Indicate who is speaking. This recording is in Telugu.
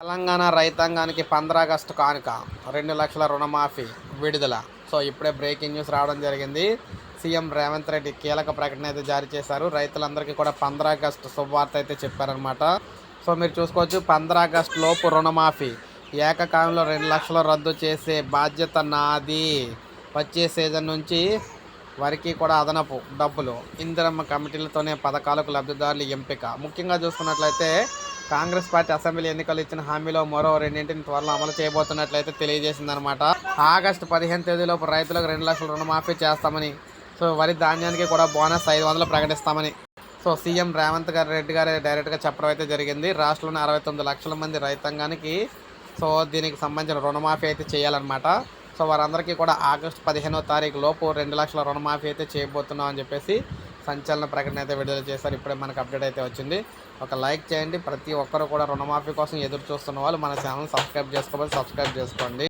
Speaker 1: తెలంగాణ రైతాంగానికి 15 ఆగస్టు కానుక 2 లక్షల రుణమాఫీ విడుదల. సో ఇప్పుడే బ్రేకింగ్ న్యూస్ రావడం జరిగింది. సీఎం రేవంత్ రెడ్డి కీలక ప్రకటన అయితే జారీ చేశారు. రైతులందరికీ కూడా 15 ఆగస్టు శుభవార్త అయితే చెప్పారనమాట. సో మీరు చూసుకోవచ్చు, 15 ఆగస్టు లోపు రుణమాఫీ, ఏకకాలంలో 2 లక్షలు రద్దు చేసే బాధ్యత నాది. వచ్చే సీజన్ నుంచి వరకు కూడా అదనపు డబ్బులు, ఇందిరమ్మ కమిటీలతోనే పథకాలకు లబ్ధిదారుల ఎంపిక. ముఖ్యంగా చూసుకున్నట్లయితే కాంగ్రెస్ పార్టీ అసెంబ్లీ ఎన్నికలు ఇచ్చిన హామీలో మరో రెండింటిని త్వరలో అమలు చేయబోతున్నట్లయితే తెలియజేసిందనమాట. ఆగస్టు 15 తేదీలోపు రైతులకు 2 లక్షల రుణమాఫీ చేస్తామని, సో వరి ధాన్యానికి కూడా బోనస్ 500 ప్రకటిస్తామని సో సీఎం రేవంత్ రెడ్డి గారు డైరెక్ట్గా చెప్పడం అయితే జరిగింది. రాష్ట్రంలోని 69 లక్షల మంది రైతాంగానికి సో దీనికి సంబంధించిన రుణమాఫీ అయితే చేయాలన్నమాట. సో వారందరికీ కూడా ఆగస్టు 15వ తారీఖు లోపు 2 లక్షల రుణమాఫీ అయితే చేయబోతున్నాం అని చెప్పేసి సంచలన ప్రకటన అయితే విడుదల చేశారు. ఇప్పుడే మనకు అప్డేట్ అయితే వచ్చింది. ఒక లైక్ చేయండి. ప్రతి ఒక్కరు కూడా రుణమాఫీ కోసం ఎదురు చూస్తున్న వాళ్ళు మన ఛానల్ సబ్స్క్రైబ్ చేసుకోవాలి, సబ్స్క్రైబ్ చేసుకోండి.